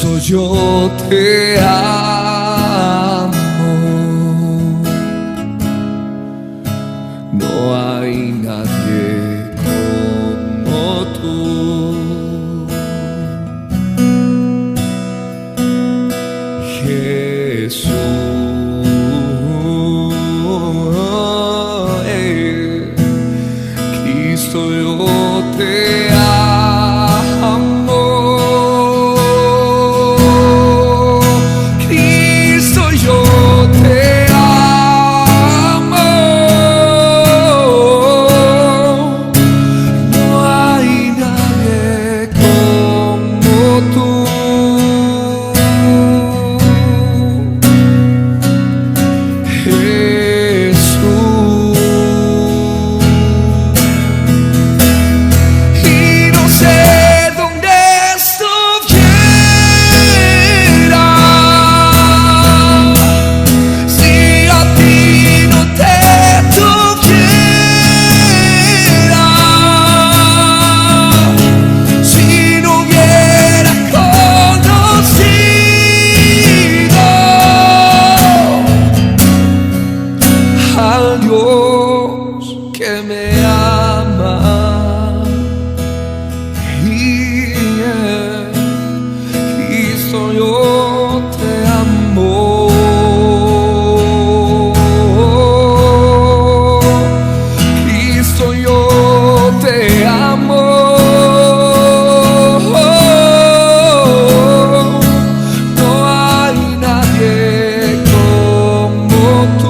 Cristo, yo te amo. No hay nadie como tú, Jesús. Cristo, yo te amo. Cristo, yo te amo. No hay nadie como tú.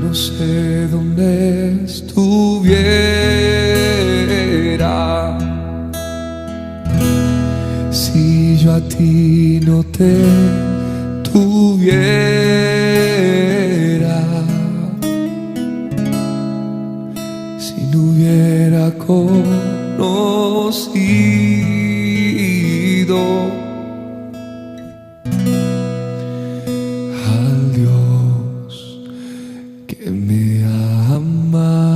No sé dónde estuviera si yo a ti no te tuviera, si no hubiera conocido al Dios que me ama.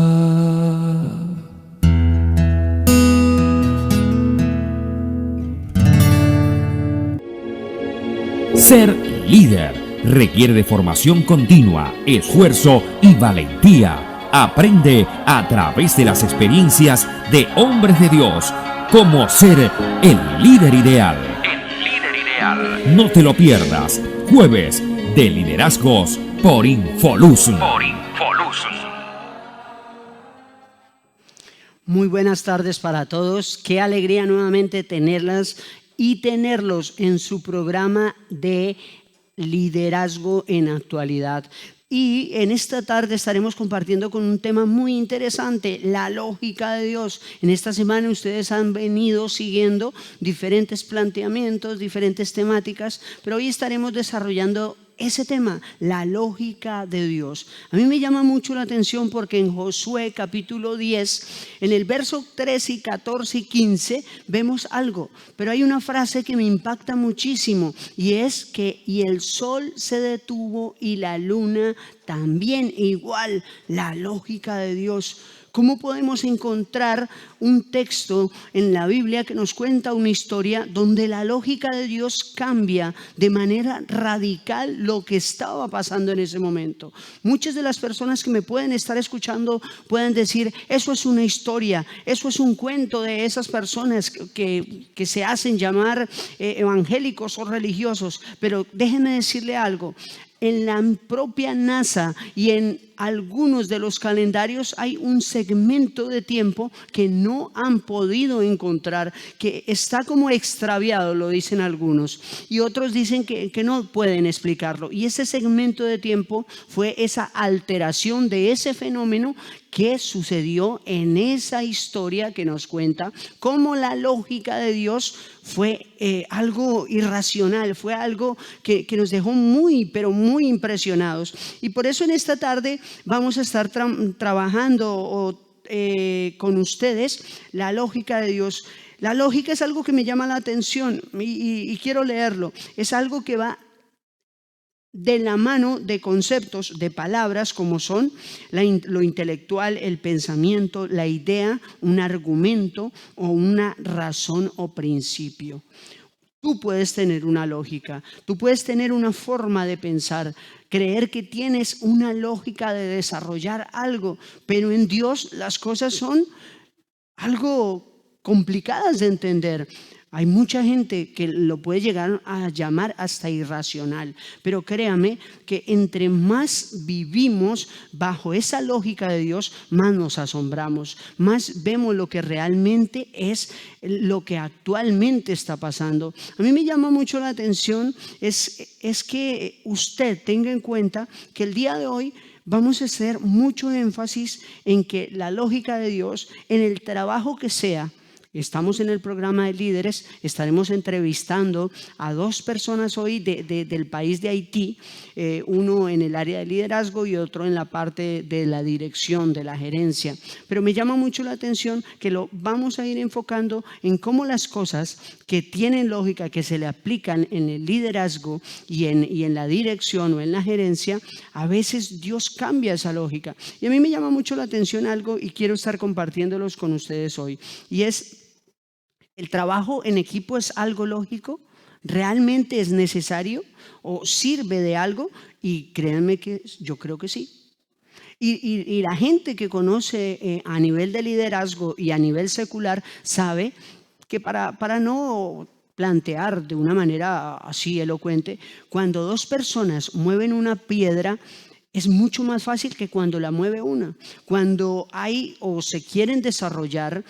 Ser líder requiere de formación continua, esfuerzo y valentía. Aprende a través de las experiencias de hombres de Dios cómo ser el líder ideal. El líder ideal. No te lo pierdas. Jueves de liderazgos por Infolusum. Muy buenas tardes para todos. Qué alegría nuevamente tenerlas y tenerlos en su programa de liderazgo en actualidad. Y en esta tarde estaremos compartiendo con un tema muy interesante, la lógica de Dios. En esta semana ustedes han venido siguiendo diferentes planteamientos, diferentes temáticas, pero hoy estaremos desarrollando ese tema, la lógica de Dios. A mí me llama mucho la atención porque en Josué capítulo 10, en el verso 13 y 14 y 15 vemos algo, pero hay una frase que me impacta muchísimo y es que y el sol se detuvo y la luna también, igual, la lógica de Dios. ¿Cómo podemos encontrar un texto en la Biblia que nos cuenta una historia donde la lógica de Dios cambia de manera radical lo que estaba pasando en ese momento? Muchas de las personas que me pueden estar escuchando pueden decir, eso es una historia, eso es un cuento de esas personas que se hacen llamar evangélicos o religiosos. Pero déjenme decirle algo. En la propia NASA y en algunos de los calendarios hay un segmento de tiempo que no han podido encontrar, que está como extraviado, lo dicen algunos, y otros dicen que no pueden explicarlo. Y ese segmento de tiempo fue esa alteración de ese fenómeno que sucedió en esa historia que nos cuenta cómo la lógica de Dios fue algo irracional, fue algo que nos dejó muy, pero muy impresionados. Y por eso en esta tarde vamos a estar trabajando con ustedes la lógica de Dios. La lógica es algo que me llama la atención y quiero leerlo. Es algo que va de la mano de conceptos, de palabras como son lo intelectual, el pensamiento, la idea, un argumento o una razón o principio. Tú puedes tener una lógica, tú puedes tener una forma de pensar, creer que tienes una lógica de desarrollar algo, pero en Dios las cosas son algo complicadas de entender. Hay mucha gente que lo puede llegar a llamar hasta irracional, pero créame que entre más vivimos bajo esa lógica de Dios, más nos asombramos, más vemos lo que realmente es lo que actualmente está pasando. A mí me llama mucho la atención es que usted tenga en cuenta que el día de hoy vamos a hacer mucho énfasis en que la lógica de Dios, en el trabajo que sea. Estamos en el programa de líderes, estaremos entrevistando a 2 personas hoy del país de Haití, uno en el área de liderazgo y otro en la parte de la dirección, de la gerencia. Pero me llama mucho la atención que lo vamos a ir enfocando en cómo las cosas que tienen lógica, que se le aplican en el liderazgo y en la dirección o en la gerencia, a veces Dios cambia esa lógica. Y a mí me llama mucho la atención algo y quiero estar compartiéndolos con ustedes hoy. Y es: ¿el trabajo en equipo es algo lógico? ¿Realmente es necesario o sirve de algo? Y créanme que yo creo que sí. Y la gente que conoce a nivel de liderazgo y a nivel secular sabe que para no plantear de una manera así elocuente, cuando 2 personas mueven una piedra, es mucho más fácil que cuando la mueve una. Cuando hay o se quieren desarrollar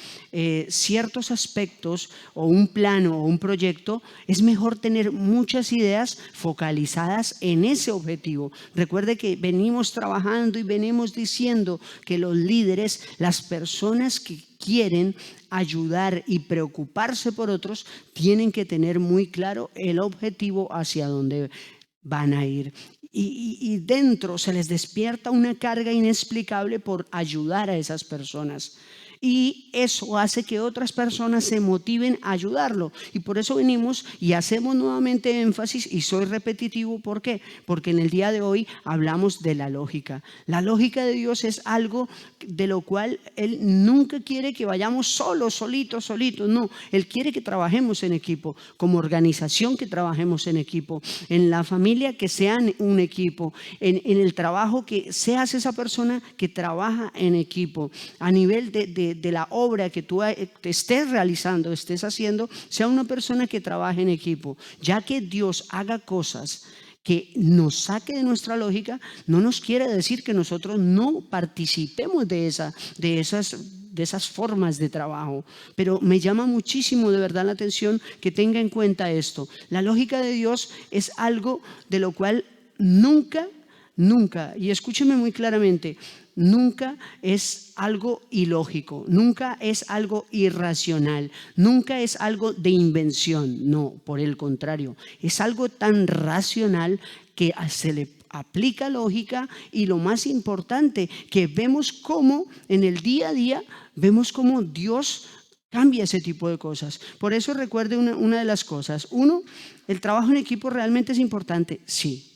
ciertos aspectos o un plano o un proyecto, es mejor tener muchas ideas focalizadas en ese objetivo. Recuerde que venimos trabajando y venimos diciendo que los líderes, las personas que quieren ayudar y preocuparse por otros, tienen que tener muy claro el objetivo hacia donde van a ir. Y dentro se les despierta una carga inexplicable por ayudar a esas personas. Y eso hace que otras personas se motiven a ayudarlo. Y por eso venimos y hacemos nuevamente énfasis, y soy repetitivo. ¿Por qué? Porque en el día de hoy hablamos de la lógica. La lógica de Dios es algo de lo cual Él nunca quiere que vayamos solitos. No, Él quiere que trabajemos en equipo, como organización que trabajemos en equipo, en la familia que sean un equipo, en el trabajo que seas esa persona que trabaja en equipo, a nivel de la obra que tú te estés realizando, estés haciendo, sea una persona que trabaje en equipo. Ya que Dios haga cosas que nos saque de nuestra lógica, no nos quiere decir que nosotros no participemos de esas formas de trabajo. Pero me llama muchísimo de verdad la atención que tenga en cuenta esto. La lógica de Dios es algo de lo cual nunca, y escúcheme muy claramente, nunca es algo ilógico, nunca es algo irracional, nunca es algo de invención. No, por el contrario, es algo tan racional que se le aplica lógica, y lo más importante, que vemos cómo en el día a día, vemos cómo Dios cambia ese tipo de cosas. Por eso recuerde una de las cosas. 1, ¿el trabajo en equipo realmente es importante? Sí.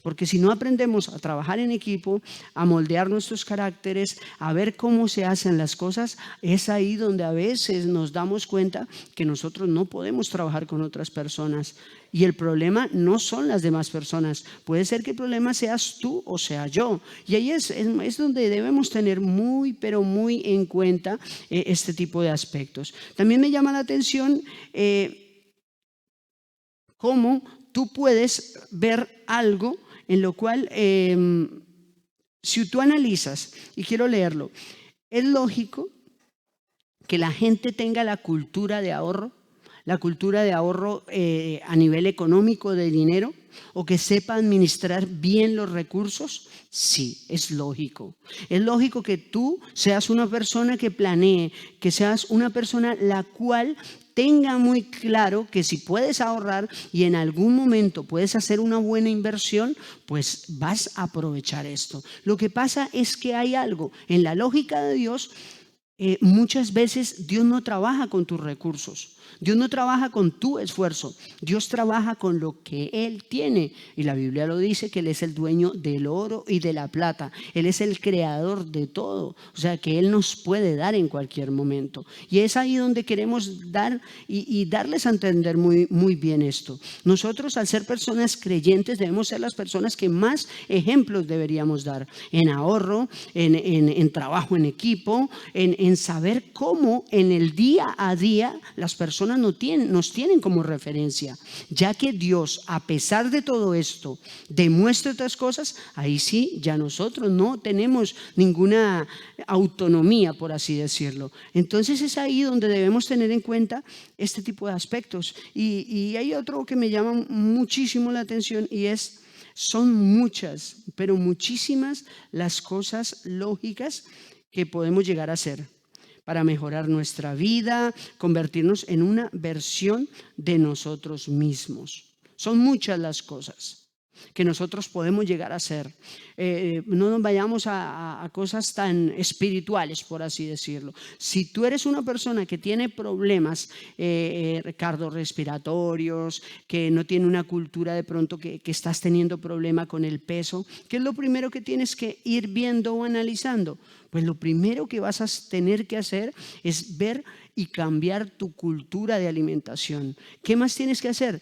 Porque si no aprendemos a trabajar en equipo, a moldear nuestros caracteres, a ver cómo se hacen las cosas, es ahí donde a veces nos damos cuenta que nosotros no podemos trabajar con otras personas. Y el problema no son las demás personas. Puede ser que el problema seas tú o sea yo. Y ahí es donde debemos tener muy, pero muy en cuenta este tipo de aspectos. También me llama la atención cómo tú puedes ver algo en lo cual, si tú analizas, y quiero leerlo, es lógico que la gente tenga la cultura de ahorro a nivel económico de dinero, o que sepa administrar bien los recursos. Sí, es lógico. Es lógico que tú seas una persona que planee, que seas una persona la cual tenga muy claro que si puedes ahorrar y en algún momento puedes hacer una buena inversión, pues vas a aprovechar esto. Lo que pasa es que hay algo en la lógica de Dios. Muchas veces Dios no trabaja con tus recursos. Dios no trabaja con tu esfuerzo, Dios trabaja con lo que Él tiene. Y la Biblia lo dice, que Él es el dueño del oro y de la plata. Él es el creador de todo, o sea que Él nos puede dar en cualquier momento. Y es ahí donde queremos dar y darles a entender muy, muy bien esto. Nosotros, al ser personas creyentes, debemos ser las personas que más ejemplos deberíamos dar en ahorro, en trabajo en equipo, en saber cómo en el día a día las personas nos tienen como referencia, ya que Dios, a pesar de todo esto, demuestra otras cosas. Ahí sí, ya nosotros no tenemos ninguna autonomía, por así decirlo. Entonces es ahí donde debemos tener en cuenta este tipo de aspectos. Y hay otro que me llama muchísimo la atención, y son muchas, pero muchísimas las cosas lógicas que podemos llegar a hacer para mejorar nuestra vida, convertirnos en una versión de nosotros mismos. Son muchas las cosas que nosotros podemos llegar a hacer. No nos vayamos a cosas tan espirituales, por así decirlo. Si tú eres una persona que tiene problemas cardiorrespiratorios, que no tiene una cultura, de pronto que estás teniendo problema con el peso, ¿qué es lo primero que tienes que ir viendo o analizando? Pues lo primero que vas a tener que hacer es ver y cambiar tu cultura de alimentación. ¿Qué más tienes que hacer?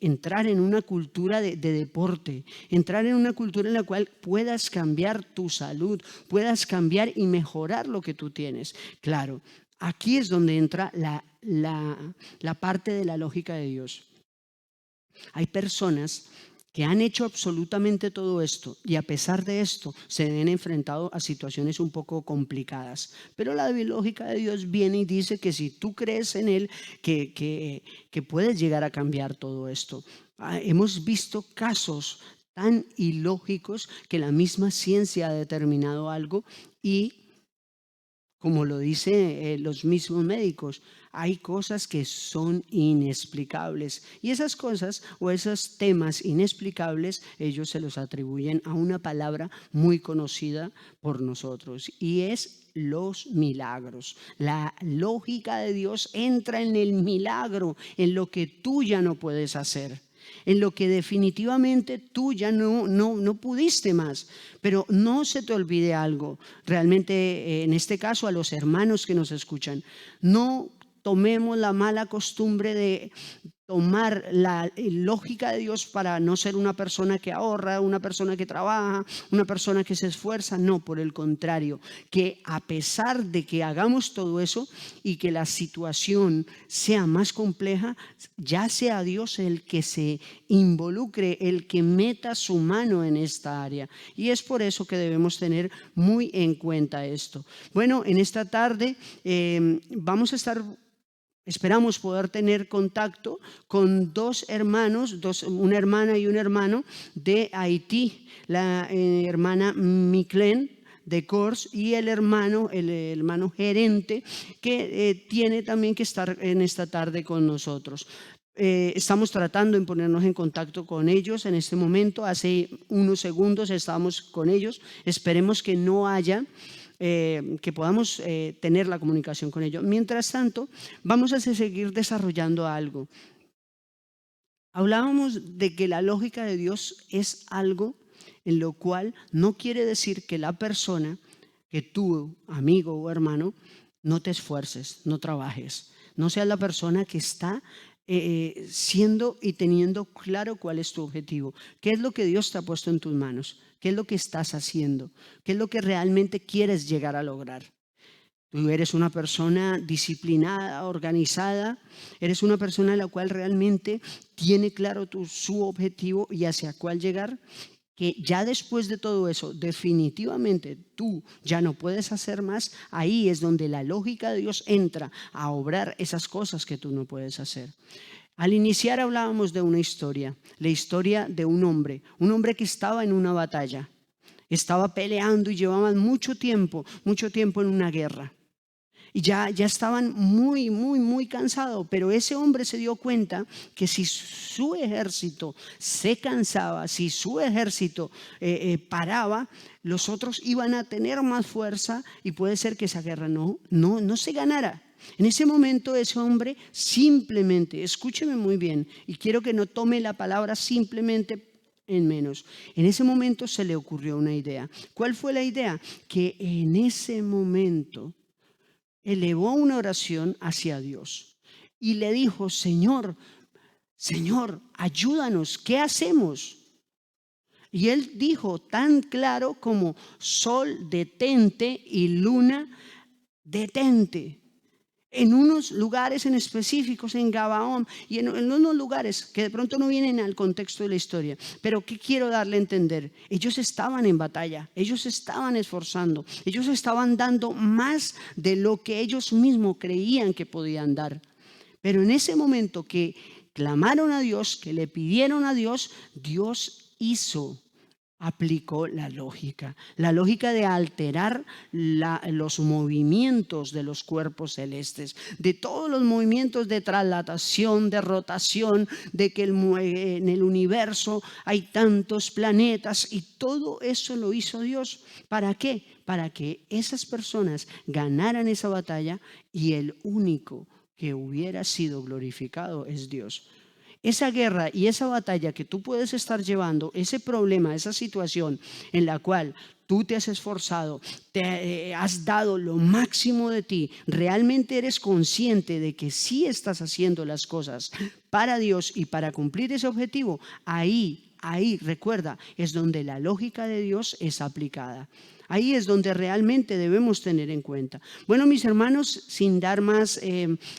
Entrar en una cultura de deporte, entrar en una cultura en la cual puedas cambiar tu salud, puedas cambiar y mejorar lo que tú tienes. Claro, aquí es donde entra la parte de la lógica de Dios. Hay personas que han hecho absolutamente todo esto y a pesar de esto se ven enfrentados a situaciones un poco complicadas. Pero la lógica de Dios viene y dice que si tú crees en Él, que puedes llegar a cambiar todo esto. Hemos visto casos tan ilógicos que la misma ciencia ha determinado algo y, como lo dicen los mismos médicos, hay cosas que son inexplicables. Y esas cosas o esos temas inexplicables, ellos se los atribuyen a una palabra muy conocida por nosotros, y es los milagros. La lógica de Dios entra en el milagro, en lo que tú ya no puedes hacer, en lo que definitivamente tú ya no pudiste más. Pero no se te olvide algo, realmente en este caso a los hermanos que nos escuchan, no tomemos la mala costumbre de tomar la lógica de Dios para no ser una persona que ahorra, una persona que trabaja, una persona que se esfuerza. No, por el contrario, que a pesar de que hagamos todo eso y que la situación sea más compleja, ya sea Dios el que se involucre, el que meta su mano en esta área. Y es por eso que debemos tener muy en cuenta esto. Bueno, en esta tarde vamos a estar... Esperamos poder tener contacto con dos hermanos, una hermana y un hermano de Haití, la hermana Miclén de Kors y el hermano gerente que tiene también que estar en esta tarde con nosotros. Estamos tratando de ponernos en contacto con ellos en este momento. Hace unos segundos estábamos con ellos. Esperemos que no haya... que podamos tener la comunicación con ellos. Mientras tanto, vamos a seguir desarrollando algo. Hablábamos de que la lógica de Dios es algo en lo cual no quiere decir que la persona, que tú, amigo o hermano, no te esfuerces, no trabajes, no seas la persona que está siendo y teniendo claro cuál es tu objetivo, qué es lo que Dios te ha puesto en tus manos, qué es lo que estás haciendo, qué es lo que realmente quieres llegar a lograr. Tú eres una persona disciplinada, organizada, eres una persona en la cual realmente tiene claro su objetivo y hacia cuál llegar, que ya después de todo eso definitivamente tú ya no puedes hacer más. Ahí es donde la lógica de Dios entra a obrar esas cosas que tú no puedes hacer. Al iniciar hablábamos de una historia, la historia de un hombre que estaba en una batalla, estaba peleando y llevaban mucho tiempo en una guerra. Y ya estaban muy cansados, pero ese hombre se dio cuenta que si su ejército se cansaba, si su ejército paraba, los otros iban a tener más fuerza y puede ser que esa guerra no se ganara. En ese momento ese hombre simplemente, escúcheme muy bien, y quiero que no tome la palabra simplemente en menos. En ese momento se le ocurrió una idea. ¿Cuál fue la idea? Que en ese momento elevó una oración hacia Dios y le dijo: Señor, ayúdanos, ¿qué hacemos? Y él dijo tan claro como: sol, detente, y luna, detente. En unos lugares en específicos, en Gabaón y en unos lugares que de pronto no vienen al contexto de la historia. Pero ¿qué quiero darle a entender? Ellos estaban en batalla, ellos estaban esforzando, ellos estaban dando más de lo que ellos mismos creían que podían dar. Pero en ese momento que clamaron a Dios, que le pidieron a Dios, Dios aplicó la lógica de alterar los movimientos de los cuerpos celestes, de todos los movimientos de traslación, de rotación, de que en el universo hay tantos planetas, y todo eso lo hizo Dios. ¿Para qué? Para que esas personas ganaran esa batalla, y el único que hubiera sido glorificado es Dios. Esa guerra y esa batalla que tú puedes estar llevando, ese problema, esa situación en la cual tú te has esforzado, te has dado lo máximo de ti, realmente eres consciente de que sí estás haciendo las cosas para Dios y para cumplir ese objetivo, ahí, recuerda, es donde la lógica de Dios es aplicada. Ahí es donde realmente debemos tener en cuenta. Bueno, mis hermanos, sin dar más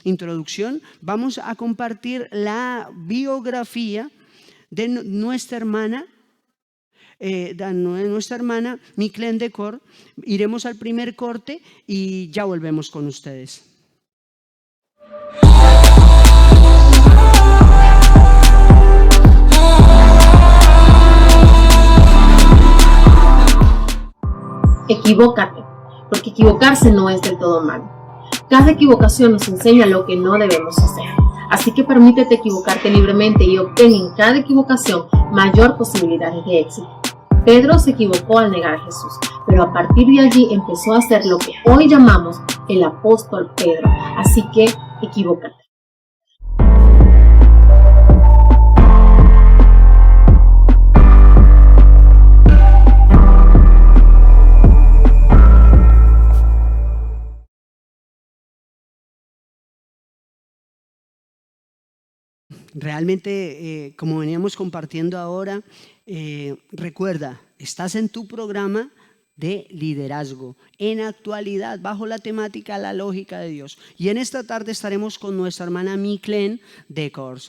introducción, vamos a compartir la biografía de nuestra hermana Miclén de Cor. Iremos al primer corte y ya volvemos con ustedes. Equivócate, porque equivocarse no es del todo malo. Cada equivocación nos enseña lo que no debemos hacer. Así que permítete equivocarte libremente y obtén en cada equivocación mayor posibilidad de éxito. Pedro se equivocó al negar a Jesús, pero a partir de allí empezó a hacer lo que hoy llamamos el apóstol Pedro. Así que equivócate. Realmente, como veníamos compartiendo ahora, recuerda, estás en tu programa de liderazgo, en actualidad, bajo la temática La lógica de Dios. Y en esta tarde estaremos con nuestra hermana Miclén de Cor,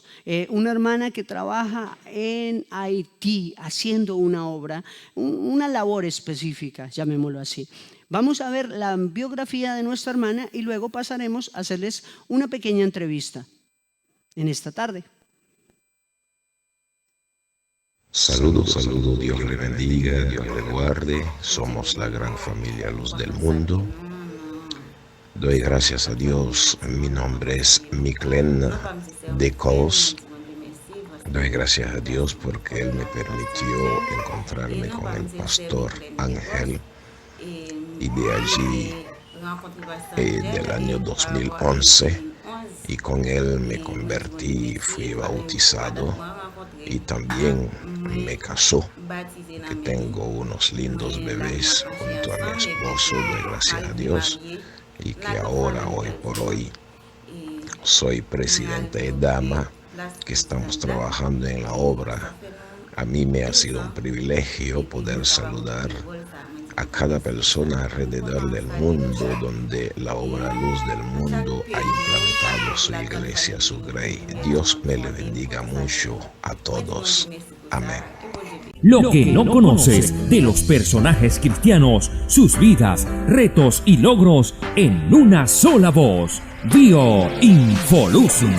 una hermana que trabaja en Haití haciendo una obra, una labor específica, llamémoslo así. Vamos a ver la biografía de nuestra hermana y luego pasaremos a hacerles una pequeña entrevista en esta tarde. Saludos, Dios le bendiga, Dios le guarde. Somos la gran familia Luz del Mundo. Doy gracias a Dios. Mi nombre es Miclén de Cor. Doy gracias a Dios porque Él me permitió encontrarme con el pastor Ángel, y de allí del año 2011, y con él me convertí y fui bautizado, y también me casó, que tengo unos lindos bebés junto a mi esposo. Doy gracias a Dios, y que ahora, hoy por hoy, soy presidente de Dama, que estamos trabajando en la obra. A mí me ha sido un privilegio poder saludar a cada persona alrededor del mundo donde la obra Luz del Mundo ha implantado su iglesia, su grey. Dios me le bendiga mucho a todos. Amén. Lo que no conoces de los personajes cristianos, sus vidas, retos y logros en una sola voz. Dio Infolusum.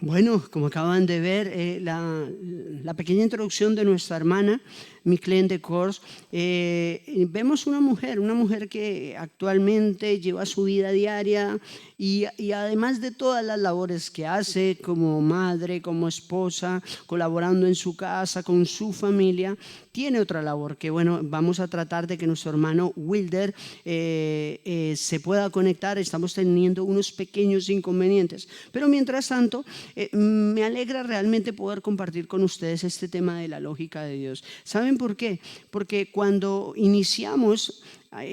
Bueno, como acaban de ver, la pequeña introducción de nuestra hermana Micheline de Kors, vemos una mujer que actualmente lleva su vida diaria y además de todas las labores que hace como madre, como esposa, colaborando en su casa, con su familia, tiene otra labor que, bueno, vamos a tratar de que nuestro hermano Wilder se pueda conectar. Estamos teniendo unos pequeños inconvenientes, pero mientras tanto me alegra realmente poder compartir con ustedes este tema de la lógica de Dios. ¿Saben por qué? Porque cuando iniciamos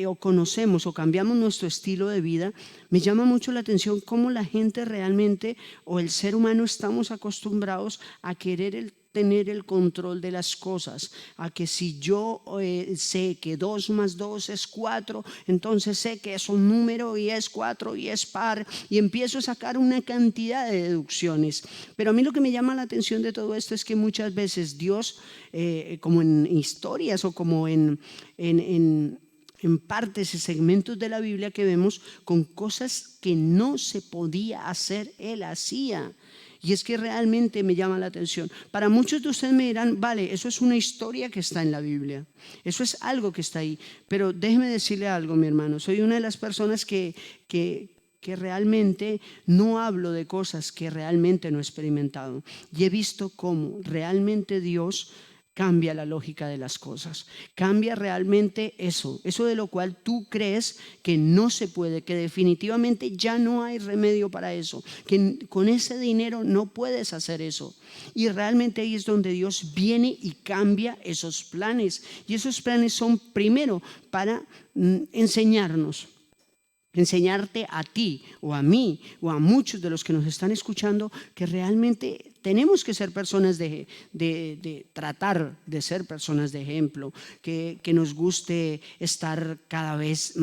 o conocemos o cambiamos nuestro estilo de vida, me llama mucho la atención cómo la gente realmente o el ser humano estamos acostumbrados a querer tener el control de las cosas, a que si yo sé que 2 más 2 es 4, entonces sé que es un número y es 4 y es par, y empiezo a sacar una cantidad de deducciones. Pero a mí lo que me llama la atención de todo esto es que muchas veces Dios, como en historias o como en partes y segmentos de la Biblia que vemos, con cosas que no se podía hacer, Él hacía. Y es que realmente me llama la atención. Para muchos de ustedes me dirán, vale, eso es una historia que está en la Biblia. Eso es algo que está ahí. Pero déjeme decirle algo, mi hermano. Soy una de las personas que realmente no hablo de cosas que realmente no he experimentado. Y he visto cómo realmente Dios cambia la lógica de las cosas, cambia realmente eso de lo cual tú crees que no se puede, que definitivamente ya no hay remedio para eso, que con ese dinero no puedes hacer eso. Y realmente ahí es donde Dios viene y cambia esos planes. Y esos planes son primero para enseñarte a ti o a mí o a muchos de los que nos están escuchando que realmente tenemos que ser personas de tratar de ser personas de ejemplo, que nos guste estar cada vez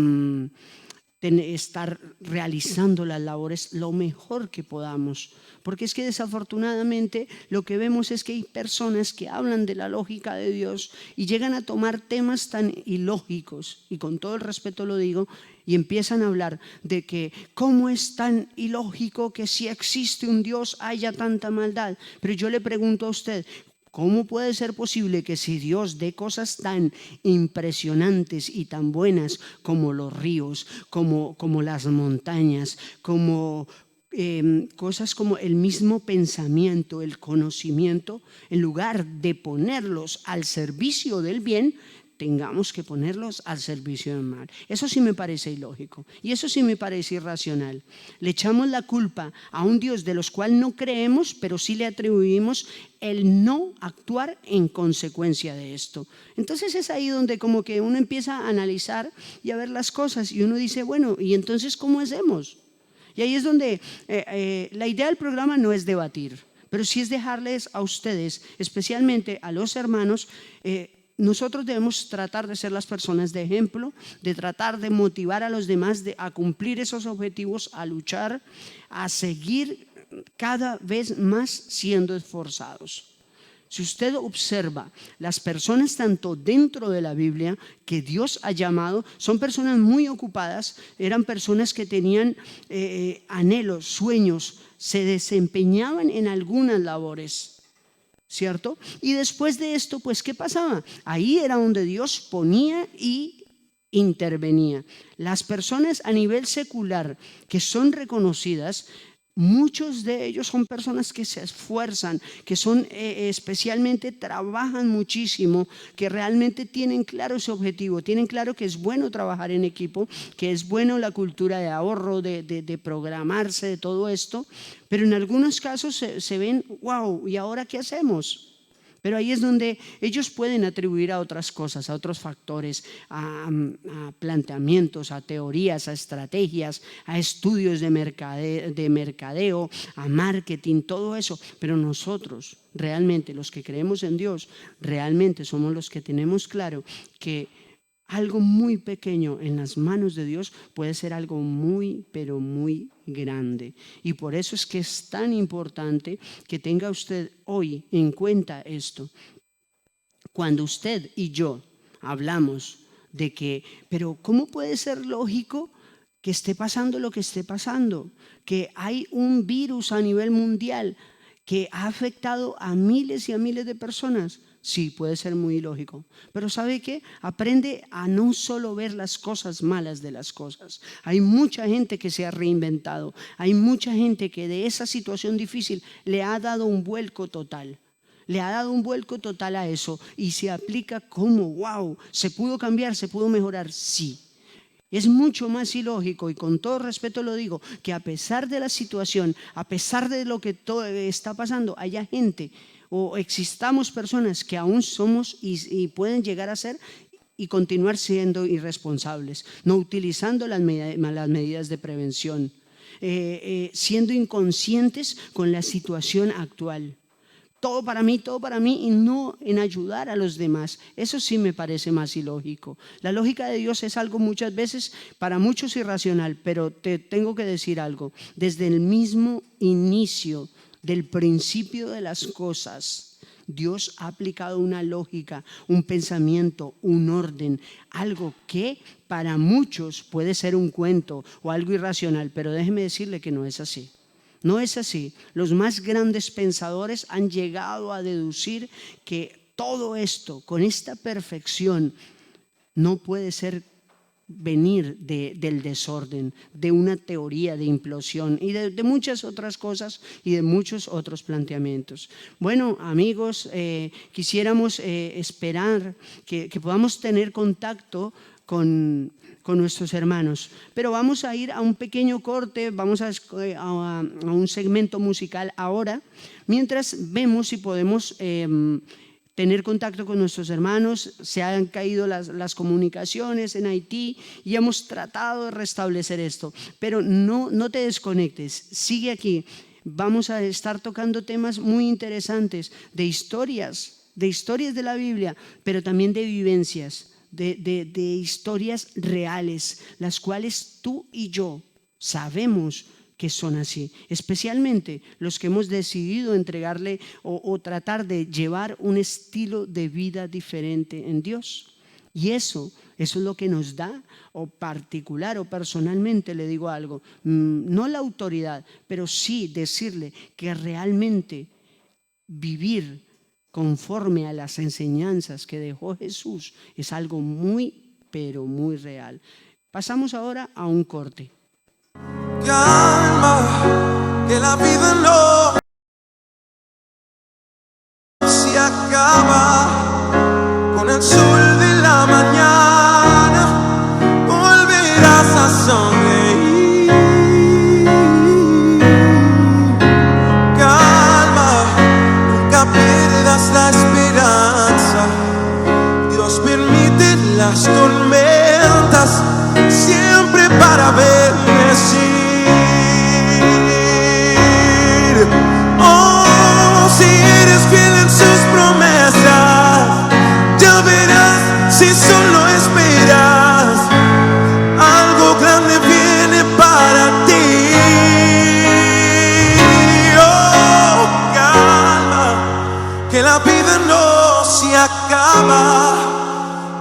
estar realizando las labores lo mejor que podamos, porque es que desafortunadamente lo que vemos es que hay personas que hablan de la lógica de Dios y llegan a tomar temas tan ilógicos, y con todo el respeto lo digo, y empiezan a hablar de que cómo es tan ilógico que si existe un Dios haya tanta maldad. Pero yo le pregunto a usted, ¿cómo puede ser posible que si Dios dé cosas tan impresionantes y tan buenas como los ríos, como las montañas, como cosas como el mismo pensamiento, el conocimiento, en lugar de ponerlos al servicio del bien, tengamos que ponerlos al servicio del mal? Eso sí me parece ilógico y eso sí me parece irracional. Le echamos la culpa a un Dios de los cuales no creemos, pero sí le atribuimos el no actuar en consecuencia de esto. Entonces es ahí donde como que uno empieza a analizar y a ver las cosas y uno dice, bueno, ¿y entonces cómo hacemos? Y ahí es donde la idea del programa no es debatir, pero sí es dejarles a ustedes, especialmente a los hermanos, nosotros debemos tratar de ser las personas de ejemplo, de tratar de motivar a los demás a cumplir esos objetivos, a luchar, a seguir cada vez más siendo esforzados. Si usted observa las personas tanto dentro de la Biblia que Dios ha llamado, son personas muy ocupadas, eran personas que tenían anhelos, sueños, se desempeñaban en algunas labores, ¿cierto? Y después de esto, pues, ¿qué pasaba? Ahí era donde Dios ponía y intervenía. Las personas a nivel secular que son reconocidas, muchos de ellos son personas que se esfuerzan, que son especialmente trabajan muchísimo, que realmente tienen claro ese objetivo, tienen claro que es bueno trabajar en equipo, que es bueno la cultura de ahorro, de programarse, de todo esto, pero en algunos casos se ven, wow, ¿y ahora qué hacemos? Pero ahí es donde ellos pueden atribuir a otras cosas, a otros factores, a planteamientos, a teorías, a estrategias, a estudios de mercadeo, a marketing, todo eso. Pero nosotros, realmente, los que creemos en Dios, realmente somos los que tenemos claro que algo muy pequeño en las manos de Dios puede ser algo muy, pero muy grande. Y por eso es que es tan importante que tenga usted hoy en cuenta esto. Cuando usted y yo hablamos de que, pero ¿cómo puede ser lógico que esté pasando lo que esté pasando? Que hay un virus a nivel mundial que ha afectado a miles y a miles de personas. Sí, puede ser muy ilógico, pero ¿sabe qué? Aprende a no solo ver las cosas malas de las cosas. Hay mucha gente que se ha reinventado, hay mucha gente que de esa situación difícil le ha dado un vuelco total. Le ha dado un vuelco total a eso y se aplica como, wow, ¿se pudo cambiar, se pudo mejorar? Sí. Es mucho más ilógico, y con todo respeto lo digo, que a pesar de la situación, a pesar de lo que todo está pasando, haya gente o existamos personas que aún somos y pueden llegar a ser y continuar siendo irresponsables, no utilizando las medidas de prevención, siendo inconscientes con la situación actual. Todo para mí y no en ayudar a los demás. Eso sí me parece más ilógico. La lógica de Dios es algo muchas veces para muchos irracional, pero te tengo que decir algo. Desde el mismo inicio del principio de las cosas, Dios ha aplicado una lógica, un pensamiento, un orden, algo que para muchos puede ser un cuento o algo irracional, pero déjeme decirle que no es así. No es así. Los más grandes pensadores han llegado a deducir que todo esto, con esta perfección, no puede ser venir del desorden, de una teoría de implosión y de muchas otras cosas y de muchos otros planteamientos. Bueno, amigos, quisiéramos esperar que podamos tener contacto con nuestros hermanos. Pero vamos a ir a un pequeño corte, vamos a un segmento musical ahora, mientras vemos si podemos tener contacto con nuestros hermanos. Se han caído las comunicaciones en Haití y hemos tratado de restablecer esto. Pero no te desconectes, sigue aquí. Vamos a estar tocando temas muy interesantes de historias de la Biblia, pero también de vivencias. De historias reales, las cuales tú y yo sabemos que son así, especialmente los que hemos decidido entregarle o tratar de llevar un estilo de vida diferente en Dios. Y eso es lo que nos da, o particular o personalmente le digo algo, no la autoridad, pero sí decirle que realmente vivir conforme a las enseñanzas que dejó Jesús es algo muy, pero muy real. Pasamos ahora a un corte. Calma, que la vida no se acaba con el sol de la mañana, volverás a sonreír. La esperanza, Dios permite las tormentas siempre para bendecir. Oh, si eres fiel en sus promesas, ya verás si solo esperas, algo grande viene para ti. Que la vida no se acaba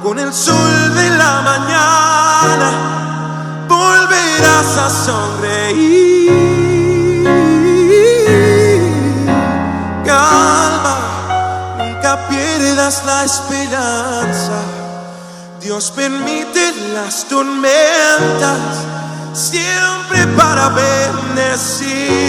con el sol de la mañana, volverás a sonreír. Calma, nunca pierdas la esperanza, Dios permite las tormentas siempre para bendecir.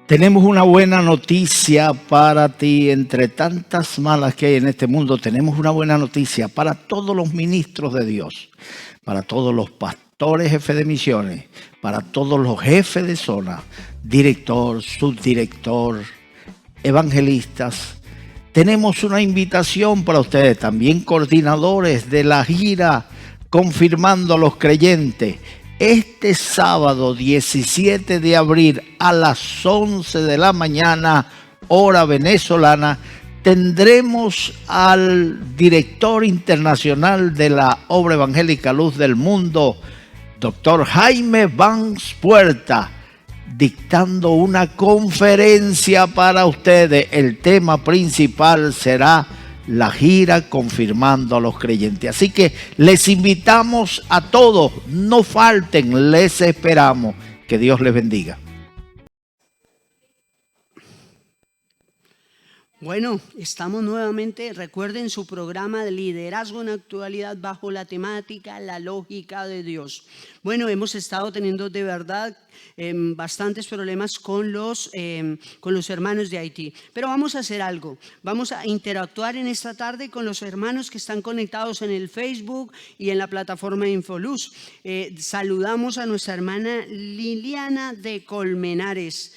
Tenemos una buena noticia para ti. Entre tantas malas que hay en este mundo, tenemos una buena noticia para todos los ministros de Dios, para todos los pastores jefes de misiones, para todos los jefes de zona, director, subdirector, evangelistas. Tenemos una invitación para ustedes, también coordinadores de la gira Confirmando a los Creyentes. Este sábado 17 de abril a las 11 de la mañana, hora venezolana, tendremos al director internacional de la Obra Evangélica Luz del Mundo, Dr. Jaime Banks Puerta, dictando una conferencia para ustedes. El tema principal será la gira confirmando a los creyentes. Así que les invitamos a todos, no falten, les esperamos. Que Dios les bendiga. Bueno, estamos nuevamente, recuerden su programa de liderazgo en actualidad bajo la temática La lógica de Dios. Bueno, hemos estado teniendo de verdad bastantes problemas con los hermanos de Haití, pero vamos a hacer algo, vamos a interactuar en esta tarde con los hermanos que están conectados en el Facebook y en la plataforma Infoluz. Saludamos a nuestra hermana Liliana de Colmenares.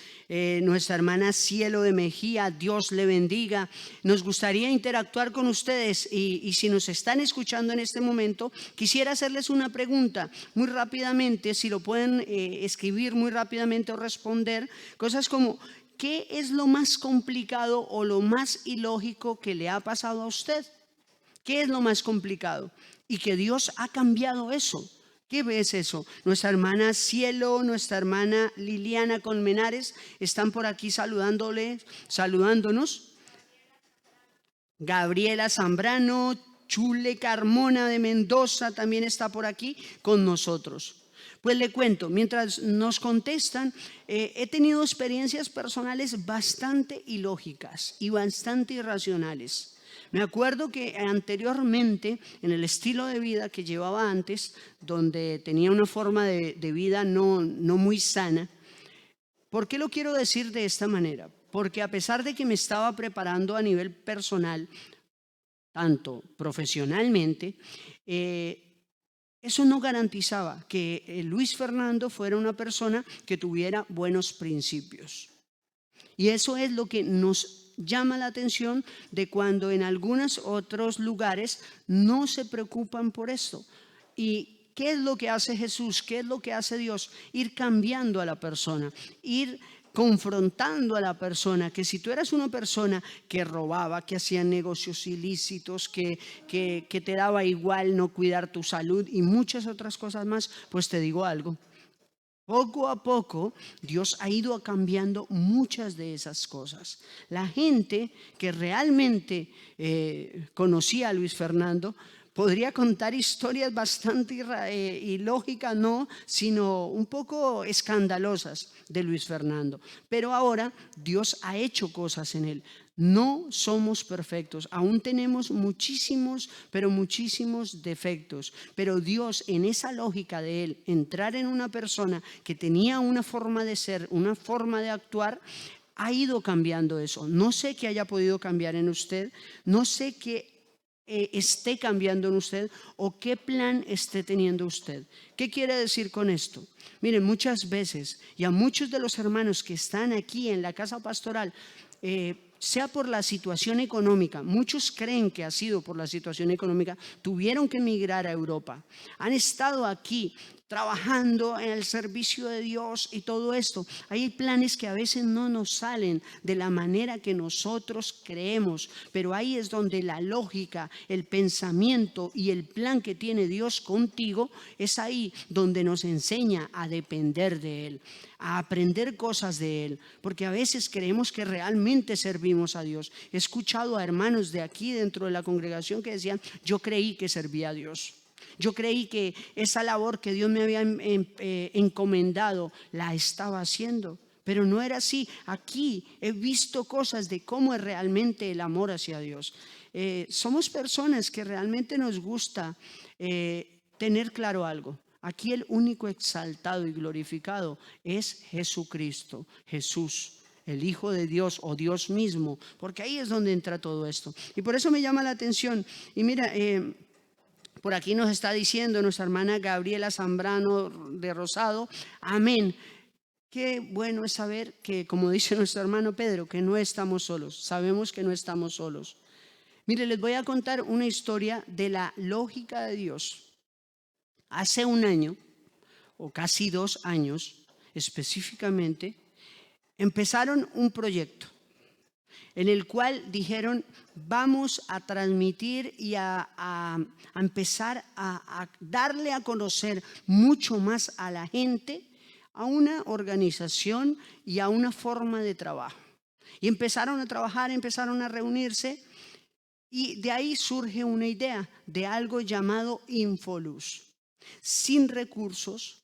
Nuestra hermana Cielo de Mejía, Dios le bendiga. Nos gustaría interactuar con ustedes y si nos están escuchando en este momento, quisiera hacerles una pregunta muy rápidamente, si lo pueden escribir muy rápidamente o responder, cosas como: ¿qué es lo más complicado o lo más ilógico que le ha pasado a usted? ¿Qué es lo más complicado? Y que Dios ha cambiado eso. ¿Qué ves eso? Nuestra hermana Cielo, nuestra hermana Liliana Colmenares están por aquí saludándonos. Gabriela Zambrano, Chule Carmona de Mendoza también está por aquí con nosotros. Pues le cuento, mientras nos contestan, he tenido experiencias personales bastante ilógicas y bastante irracionales. Me acuerdo que anteriormente, en el estilo de vida que llevaba antes, donde tenía una forma de vida no muy sana. ¿Por qué lo quiero decir de esta manera? Porque a pesar de que me estaba preparando a nivel personal, tanto profesionalmente, eso no garantizaba que Luis Fernando fuera una persona que tuviera buenos principios. Y eso es lo que nos llama la atención de cuando en algunos otros lugares no se preocupan por esto. ¿Y qué es lo que hace Jesús? ¿Qué es lo que hace Dios? Ir cambiando a la persona, ir confrontando a la persona, que si tú eras una persona que robaba, que hacía negocios ilícitos, que te daba igual no cuidar tu salud y muchas otras cosas más, pues te digo algo. Poco a poco Dios ha ido cambiando muchas de esas cosas. La gente que realmente conocía a Luis Fernando podría contar historias bastante ilógicas, no, sino un poco escandalosas de Luis Fernando. Pero ahora Dios ha hecho cosas en él. No somos perfectos, aún tenemos muchísimos, pero muchísimos defectos. Pero Dios, en esa lógica de él, entrar en una persona que tenía una forma de ser, una forma de actuar, ha ido cambiando eso. No sé qué haya podido cambiar en usted, no sé qué esté cambiando en usted o qué plan esté teniendo usted. ¿Qué quiere decir con esto? Miren, muchas veces, y a muchos de los hermanos que están aquí en la casa pastoral, sea por la situación económica, muchos creen que ha sido por la situación económica, tuvieron que emigrar a Europa, han estado aquí trabajando en el servicio de Dios y todo esto. Hay planes que a veces no nos salen de la manera que nosotros creemos, pero ahí es donde la lógica, el pensamiento y el plan que tiene Dios contigo, es ahí donde nos enseña a depender de Él, a aprender cosas de Él, porque a veces creemos que realmente servimos a Dios. He escuchado a hermanos de aquí dentro de la congregación que decían: yo creí que servía a Dios. Yo creí que esa labor que Dios me había encomendado la estaba haciendo, pero no era así. Aquí he visto cosas de cómo es realmente el amor hacia Dios. Somos personas que realmente nos gusta tener claro algo. Aquí el único exaltado y glorificado es Jesucristo, Jesús, el Hijo de Dios o Dios mismo, porque ahí es donde entra todo esto. Y por eso me llama la atención. Y mira, por aquí nos está diciendo nuestra hermana Gabriela Zambrano de Rosado, amén. Qué bueno es saber que, como dice nuestro hermano Pedro, que no estamos solos. Sabemos que no estamos solos. Mire, les voy a contar una historia de la lógica de Dios. Hace un año, o casi 2 años específicamente, empezaron un proyecto en el cual dijeron: vamos a transmitir y a empezar a darle a conocer mucho más a la gente, a una organización y a una forma de trabajo. Y empezaron a trabajar, empezaron a reunirse Y de ahí surge una idea de algo llamado Infoluz. Sin recursos,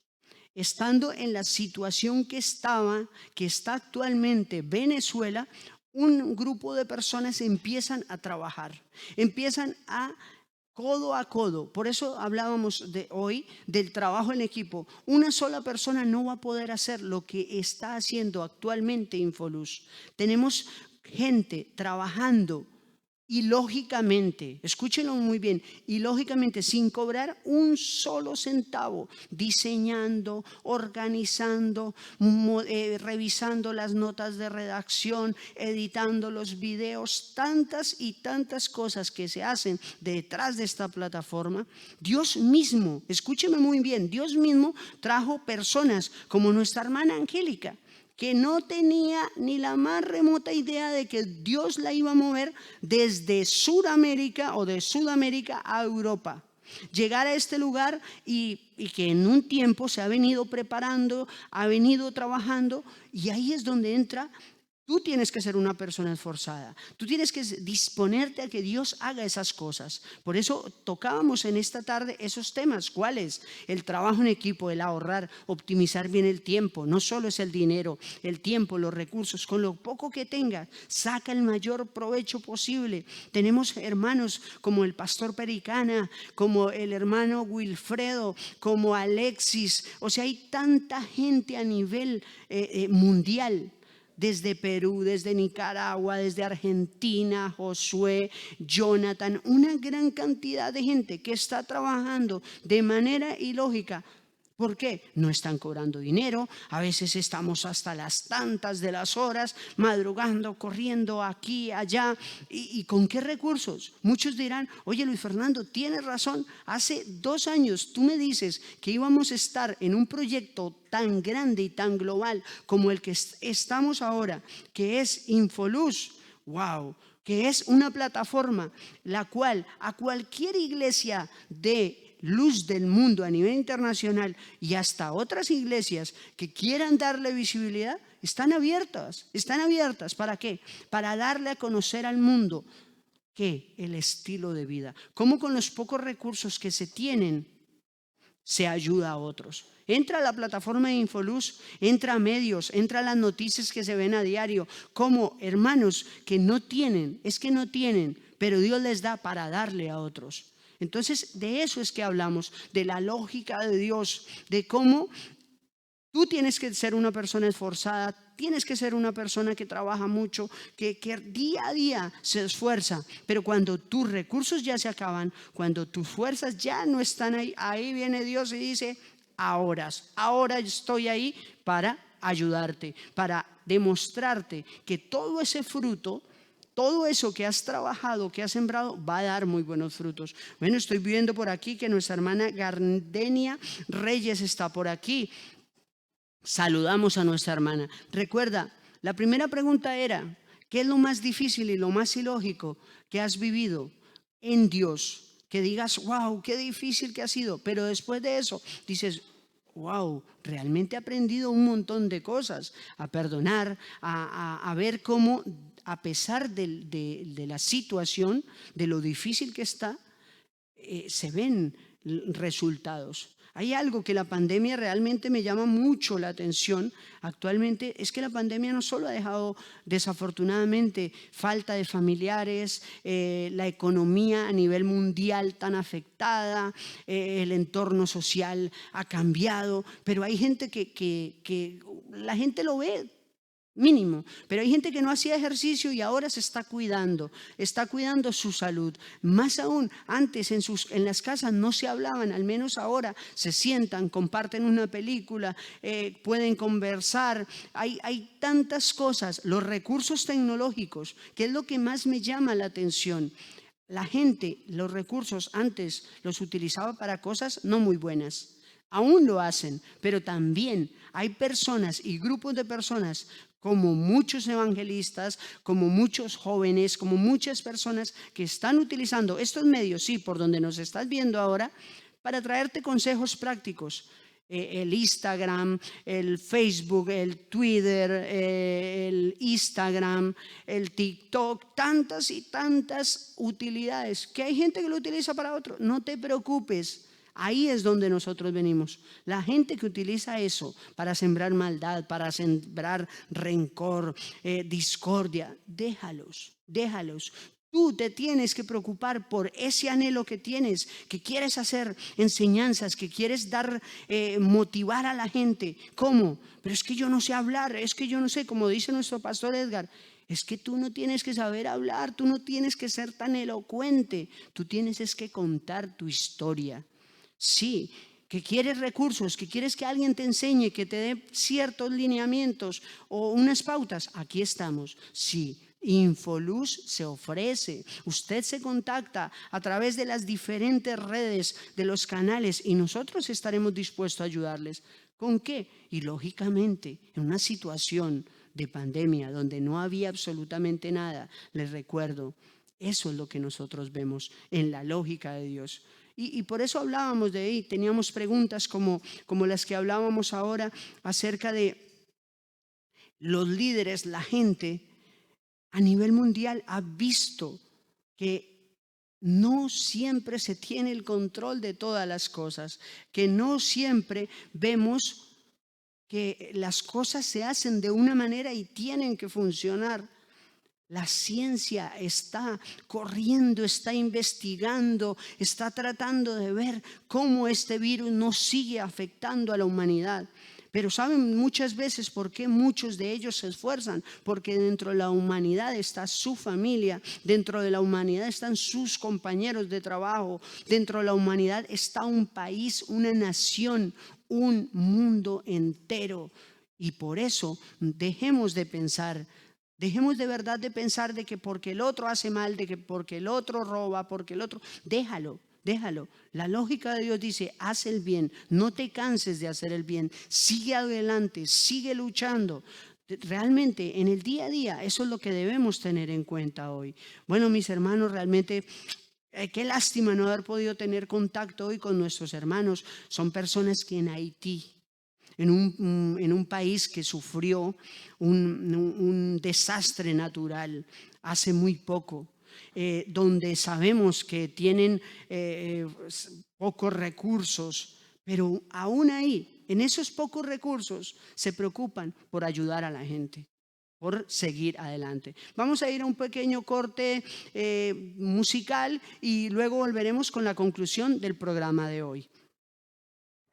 estando en la situación que está actualmente Venezuela, un grupo de personas empiezan a trabajar, empiezan a codo. Por eso hablábamos hoy del trabajo en equipo. Una sola persona no va a poder hacer lo que está haciendo actualmente Infoluz. Tenemos gente trabajando y lógicamente, escúchenlo muy bien, y lógicamente sin cobrar un solo centavo, diseñando, organizando, revisando las notas de redacción, editando los videos, tantas y tantas cosas que se hacen detrás de esta plataforma. Dios mismo, escúcheme muy bien, Dios mismo trajo personas como nuestra hermana Angélica, que no tenía ni la más remota idea de que Dios la iba a mover desde Sudamérica o de Sudamérica a Europa. Llegar a este lugar y que en un tiempo se ha venido preparando, ha venido trabajando, y ahí es donde entra. Tú tienes que ser una persona esforzada. Tú tienes que disponerte a que Dios haga esas cosas. Por eso tocábamos en esta tarde esos temas. ¿Cuáles? El trabajo en equipo, el ahorrar, optimizar bien el tiempo. No solo es el dinero, el tiempo, los recursos. Con lo poco que tengas, saca el mayor provecho posible. Tenemos hermanos como el pastor Pericana, como el hermano Wilfredo, como Alexis. O sea, hay tanta gente a nivel mundial. Desde Perú, desde Nicaragua, desde Argentina, Josué, Jonathan, una gran cantidad de gente que está trabajando de manera ilógica. ¿Por qué? No están cobrando dinero, a veces estamos hasta las tantas de las horas, madrugando, corriendo aquí, allá. ¿Y con qué recursos? Muchos dirán, oye Luis Fernando, tienes razón, hace 2 años tú me dices que íbamos a estar en un proyecto tan grande y tan global como el que estamos ahora, que es Infoluz. ¡Wow! Que es una plataforma la cual a cualquier iglesia de luz del mundo a nivel internacional y hasta otras iglesias que quieran darle visibilidad, están abiertas. ¿Para qué? Para darle a conocer al mundo que el estilo de vida, cómo con los pocos recursos que se tienen, se ayuda a otros. Entra a la plataforma de Infoluz, entra a medios, entra a las noticias que se ven a diario, como hermanos que no tienen, pero Dios les da para darle a otros. Entonces, de eso es que hablamos, de la lógica de Dios, de cómo tú tienes que ser una persona esforzada, tienes que ser una persona que trabaja mucho, que día a día se esfuerza, pero cuando tus recursos ya se acaban, cuando tus fuerzas ya no están ahí viene Dios y dice, ahora estoy ahí para ayudarte, para demostrarte que todo ese fruto, todo eso que has trabajado, que has sembrado, va a dar muy buenos frutos. Bueno, estoy viendo por aquí que nuestra hermana Gardenia Reyes está por aquí. Saludamos a nuestra hermana. Recuerda, la primera pregunta era, ¿qué es lo más difícil y lo más ilógico que has vivido en Dios? Que digas, wow, qué difícil que ha sido. Pero después de eso dices, wow, realmente he aprendido un montón de cosas. A perdonar, a ver cómo, a pesar de la situación, de lo difícil que está, se ven resultados. Hay algo que la pandemia realmente me llama mucho la atención actualmente, es que la pandemia no solo ha dejado desafortunadamente falta de familiares, la economía a nivel mundial tan afectada, el entorno social ha cambiado, pero hay gente que la gente lo ve mínimo, pero hay gente que no hacía ejercicio y ahora se está cuidando su salud. Más aún, antes en las casas no se hablaban, al menos ahora se sientan, comparten una película, pueden conversar. Hay tantas cosas, los recursos tecnológicos, que es lo que más me llama la atención. La gente, los recursos antes los utilizaba para cosas no muy buenas. Aún lo hacen, pero también hay personas y grupos de personas, como muchos evangelistas, como muchos jóvenes, como muchas personas que están utilizando estos medios, sí, por donde nos estás viendo ahora, para traerte consejos prácticos. el Instagram, el Facebook, el Twitter, el Instagram, el TikTok, tantas y tantas utilidades, que hay gente que lo utiliza para otro. No te preocupes. Ahí es donde nosotros venimos. La gente que utiliza eso para sembrar maldad, para sembrar rencor, discordia, déjalos. Tú te tienes que preocupar por ese anhelo que tienes, que quieres hacer enseñanzas, que quieres dar, motivar a la gente. ¿Cómo? Pero es que yo no sé hablar, es que yo no sé, como dice nuestro pastor Edgar, es que tú no tienes que saber hablar, tú no tienes que ser tan elocuente, tú tienes es que contar tu historia. Sí, que quieres recursos, que quieres que alguien te enseñe, que te dé ciertos lineamientos o unas pautas, aquí estamos. Sí, Infoluz se ofrece. Usted se contacta a través de las diferentes redes, de los canales, y nosotros estaremos dispuestos a ayudarles. ¿Con qué? Y lógicamente, en una situación de pandemia donde no había absolutamente nada, les recuerdo, eso es lo que nosotros vemos en la lógica de Dios. Y por eso hablábamos de ahí, teníamos preguntas como las que hablábamos ahora acerca de los líderes, la gente a nivel mundial ha visto que no siempre se tiene el control de todas las cosas, que no siempre vemos que las cosas se hacen de una manera y tienen que funcionar. La ciencia está corriendo, está investigando, está tratando de ver cómo este virus no sigue afectando a la humanidad. Pero ¿saben muchas veces por qué muchos de ellos se esfuerzan? Porque dentro de la humanidad está su familia, dentro de la humanidad están sus compañeros de trabajo, dentro de la humanidad está un país, una nación, un mundo entero. Y por eso dejemos de verdad de pensar de que porque el otro hace mal, de que porque el otro roba, porque el otro... Déjalo. La lógica de Dios dice, haz el bien, no te canses de hacer el bien, sigue adelante, sigue luchando. Realmente en el día a día eso es lo que debemos tener en cuenta hoy. Bueno, mis hermanos, realmente... qué lástima no haber podido tener contacto hoy con nuestros hermanos. Son personas que en Haití, en un país que sufrió un desastre natural hace muy poco, donde sabemos que tienen pocos recursos, pero aún ahí, en esos pocos recursos, se preocupan por ayudar a la gente, por seguir adelante. Vamos a ir a un pequeño corte musical y luego volveremos con la conclusión del programa de hoy.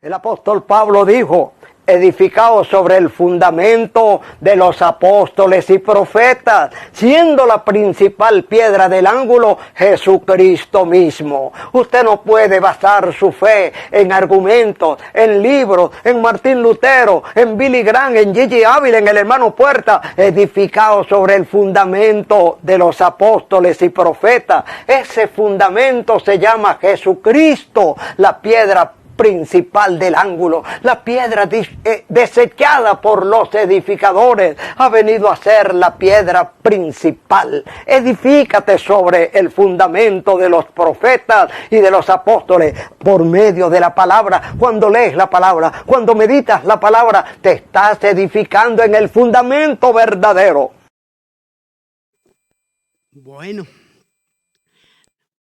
El apóstol Pablo dijo, edificados sobre el fundamento de los apóstoles y profetas, siendo la principal piedra del ángulo Jesucristo mismo. Usted no puede basar su fe en argumentos, en libros, en Martín Lutero, en Billy Graham, en Gigi Ávila, en el hermano Puerta. Edificados sobre el fundamento de los apóstoles y profetas. Ese fundamento se llama Jesucristo, la piedra principal del ángulo, la piedra desechada por los edificadores, ha venido a ser la piedra principal. Edifícate sobre el fundamento de los profetas y de los apóstoles por medio de la palabra. Cuando lees la palabra, cuando meditas la palabra, te estás edificando en el fundamento verdadero.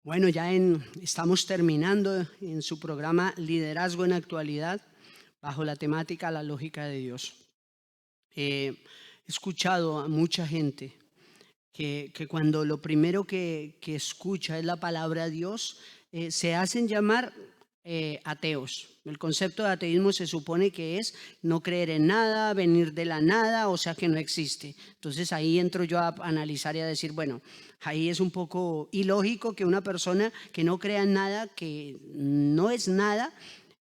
Bueno, ya estamos terminando en su programa Liderazgo en Actualidad, bajo la temática La Lógica de Dios. He escuchado a mucha gente que cuando lo primero que escucha es la palabra de Dios, se hacen llamar ateos. El concepto de ateísmo se supone que es no creer en nada, venir de la nada, o sea que no existe. Entonces ahí entro yo a analizar y a decir, bueno, ahí es un poco ilógico que una persona que no crea en nada, que no es nada,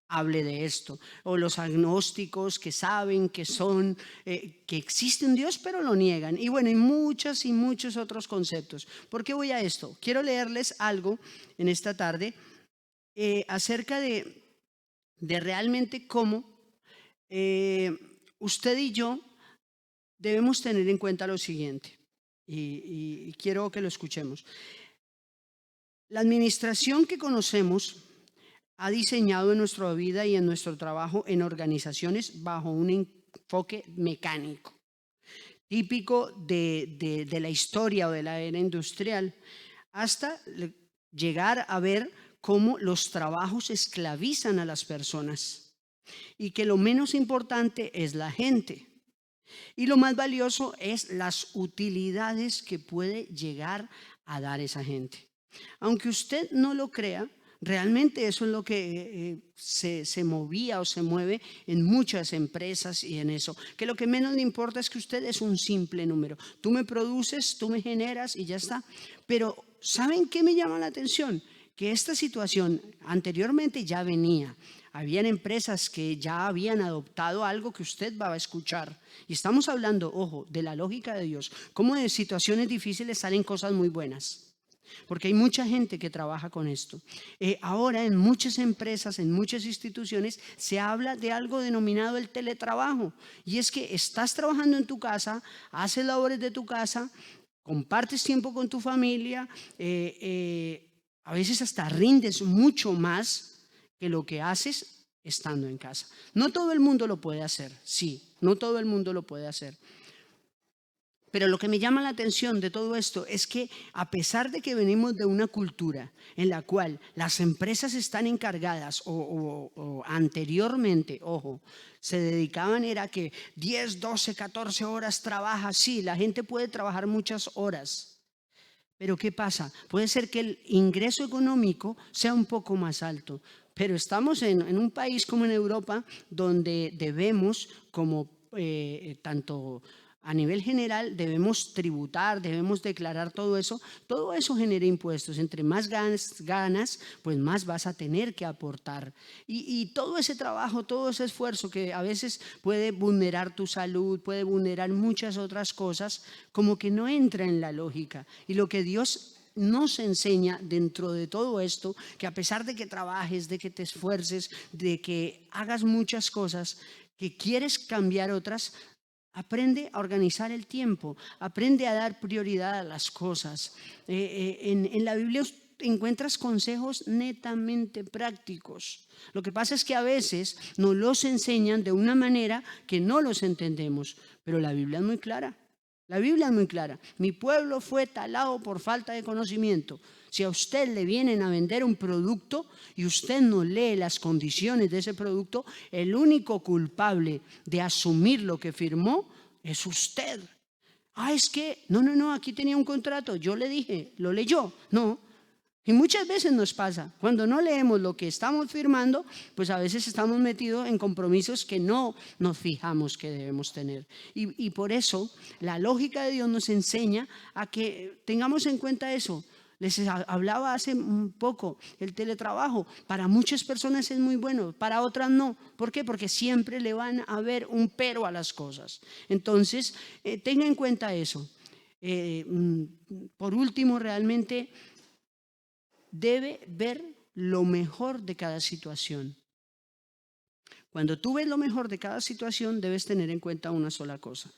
hable de esto. O los agnósticos que saben que son, que existe un Dios pero lo niegan. Y bueno, y muchos otros conceptos. ¿Por qué voy a esto? Quiero leerles algo en esta tarde acerca de realmente cómo usted y yo debemos tener en cuenta lo siguiente, y quiero que lo escuchemos. La administración que conocemos ha diseñado en nuestra vida y en nuestro trabajo en organizaciones bajo un enfoque mecánico, típico de la historia o de la era industrial, hasta llegar a ver cómo los trabajos esclavizan a las personas y que lo menos importante es la gente. Y lo más valioso es las utilidades que puede llegar a dar esa gente. Aunque usted no lo crea, realmente eso es lo que se movía o se mueve en muchas empresas y en eso. Que lo que menos le importa es que usted es un simple número. Tú me produces, tú me generas y ya está. Pero ¿saben qué me llama la atención? Que esta situación anteriormente ya venía. Habían empresas que ya habían adoptado algo que usted va a escuchar. Y estamos hablando, ojo, de la lógica de Dios. Cómo de situaciones difíciles salen cosas muy buenas. Porque hay mucha gente que trabaja con esto. Ahora en muchas empresas, en muchas instituciones, se habla de algo denominado el teletrabajo. Y es que estás trabajando en tu casa, haces labores de tu casa, compartes tiempo con tu familia, a veces hasta rindes mucho más que lo que haces estando en casa. No todo el mundo lo puede hacer, sí, no todo el mundo lo puede hacer. Pero lo que me llama la atención de todo esto es que a pesar de que venimos de una cultura en la cual las empresas están encargadas o anteriormente, ojo, se dedicaban era que 10, 12, 14 horas trabaja, sí, la gente puede trabajar muchas horas. Pero ¿qué pasa? Puede ser que el ingreso económico sea un poco más alto, pero estamos en un país como en Europa donde debemos, como tanto a nivel general, debemos tributar, debemos declarar todo eso genera impuestos. Entre más ganas, pues más vas a tener que aportar. Y todo ese trabajo, todo ese esfuerzo que a veces puede vulnerar tu salud, puede vulnerar muchas otras cosas, como que no entra en la lógica. Y lo que Dios nos enseña dentro de todo esto, que a pesar de que trabajes, de que te esfuerces, de que hagas muchas cosas, que quieres cambiar otras, aprende a organizar el tiempo, aprende a dar prioridad a las cosas. En la Biblia encuentras consejos netamente prácticos. Lo que pasa es que a veces nos los enseñan de una manera que no los entendemos, pero la Biblia es muy clara. La Biblia es muy clara. Mi pueblo fue talado por falta de conocimiento. Si a usted le vienen a vender un producto y usted no lee las condiciones de ese producto, el único culpable de asumir lo que firmó es usted. Es que, no, aquí tenía un contrato, yo le dije, ¿lo leyó? No. Y muchas veces nos pasa, cuando no leemos lo que estamos firmando, pues a veces estamos metidos en compromisos que no nos fijamos que debemos tener. Y por eso la lógica de Dios nos enseña a que tengamos en cuenta eso. Les hablaba hace un poco, el teletrabajo para muchas personas es muy bueno, para otras no. ¿Por qué? Porque siempre le van a ver un pero a las cosas. Entonces, tenga en cuenta eso. Por último, realmente debe ver lo mejor de cada situación. Cuando tú ves lo mejor de cada situación, debes tener en cuenta una sola cosa.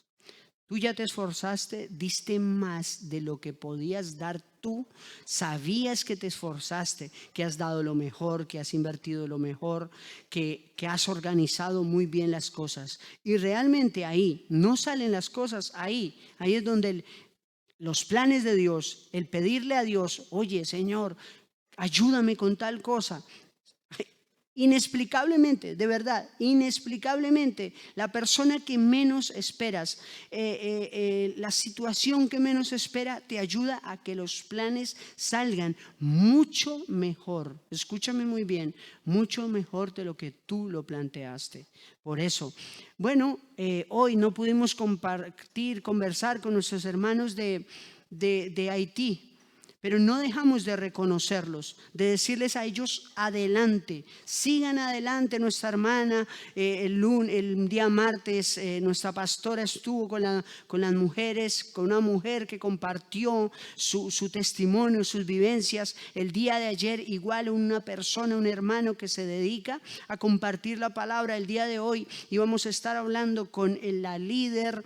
Tú ya te esforzaste, diste más de lo que podías dar tú, sabías que te esforzaste, que has dado lo mejor, que has invertido lo mejor, que has organizado muy bien las cosas. Y realmente ahí no salen las cosas, ahí es donde los planes de Dios, el pedirle a Dios, oye Señor, ayúdame con tal cosa. Inexplicablemente, de verdad, inexplicablemente, la persona que menos esperas, la situación que menos espera, te ayuda a que los planes salgan mucho mejor. Escúchame muy bien, mucho mejor de lo que tú lo planteaste. Por eso, bueno, hoy no pudimos conversar con nuestros hermanos de Haití. Pero no dejamos de reconocerlos, de decirles a ellos adelante, sigan adelante. Nuestra hermana el día martes, nuestra pastora estuvo con las mujeres, con una mujer que compartió su testimonio, sus vivencias. El día de ayer igual una persona, un hermano que se dedica a compartir la palabra. El día de hoy íbamos a estar hablando con la líder,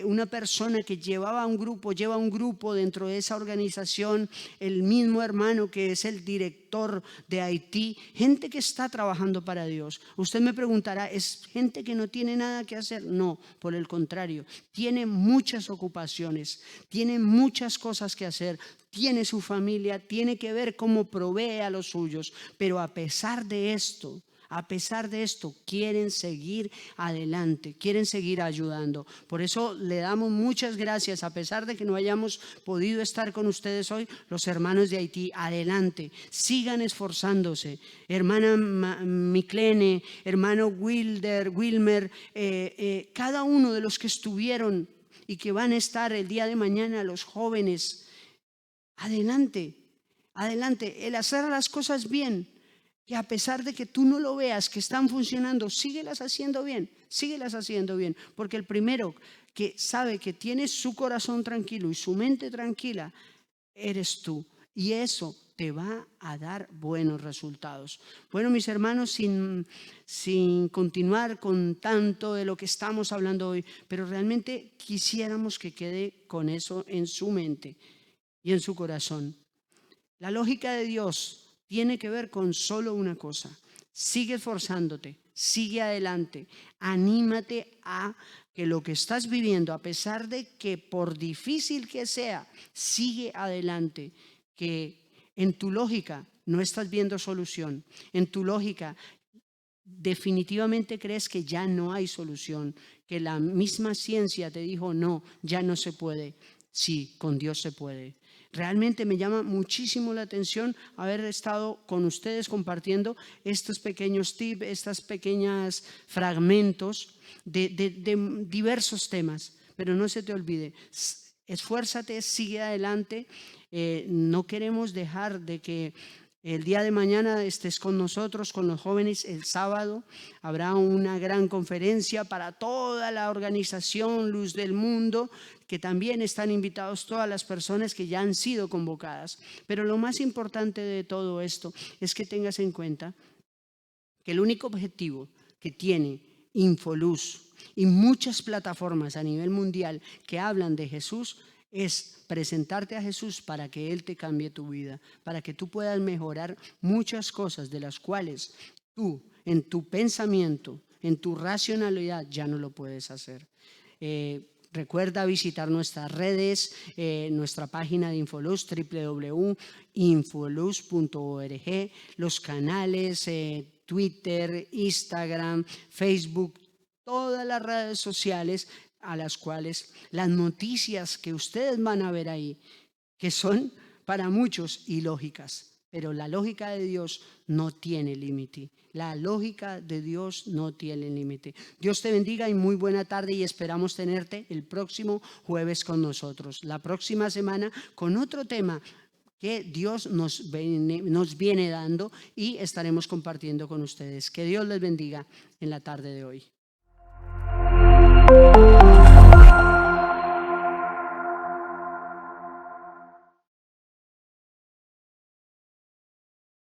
una persona que lleva un grupo dentro de esa organización el mismo hermano que es el director de Haití, gente que está trabajando para Dios. Usted me preguntará, ¿es gente que no tiene nada que hacer? No, por el contrario, tiene muchas ocupaciones, tiene muchas cosas que hacer, tiene su familia, tiene que ver cómo provee a los suyos, pero a pesar de esto, quieren seguir adelante, quieren seguir ayudando. Por eso le damos muchas gracias, a pesar de que no hayamos podido estar con ustedes hoy, los hermanos de Haití, adelante, sigan esforzándose. Hermana Miclene, hermano Wilmer, cada uno de los que estuvieron y que van a estar el día de mañana, los jóvenes, adelante, el hacer las cosas bien, que a pesar de que tú no lo veas que están funcionando, síguelas haciendo bien, porque el primero que sabe que tiene su corazón tranquilo y su mente tranquila, eres tú, y eso te va a dar buenos resultados. Bueno, mis hermanos, sin continuar con tanto de lo que estamos hablando hoy, pero realmente quisiéramos que quede con eso en su mente y en su corazón. La lógica de Dios tiene que ver con solo una cosa: sigue esforzándote, sigue adelante, anímate a que lo que estás viviendo, a pesar de que por difícil que sea, sigue adelante, que en tu lógica no estás viendo solución, en tu lógica definitivamente crees que ya no hay solución, que la misma ciencia te dijo no, ya no se puede. Sí, con Dios se puede. Realmente me llama muchísimo la atención haber estado con ustedes compartiendo estos pequeños tips, estos pequeños fragmentos de diversos temas. Pero no se te olvide, esfuérzate, sigue adelante. No queremos dejar de que el día de mañana estés con nosotros, con los jóvenes. El sábado habrá una gran conferencia para toda la organización Luz del Mundo, que también están invitados todas las personas que ya han sido convocadas. Pero lo más importante de todo esto es que tengas en cuenta que el único objetivo que tiene Infoluz y muchas plataformas a nivel mundial que hablan de Jesús es presentarte a Jesús para que Él te cambie tu vida, para que tú puedas mejorar muchas cosas de las cuales tú, en tu pensamiento, en tu racionalidad, ya no lo puedes hacer. Recuerda visitar nuestras redes, nuestra página de Infoluz, www.infoluz.org, los canales, Twitter, Instagram, Facebook, todas las redes sociales a las cuales las noticias que ustedes van a ver ahí, que son para muchos ilógicas, pero la lógica de Dios no tiene límite. La lógica de Dios no tiene límite. Dios te bendiga y muy buena tarde, y esperamos tenerte el próximo jueves con nosotros. La próxima semana con otro tema que Dios nos viene dando y estaremos compartiendo con ustedes. Que Dios les bendiga en la tarde de hoy.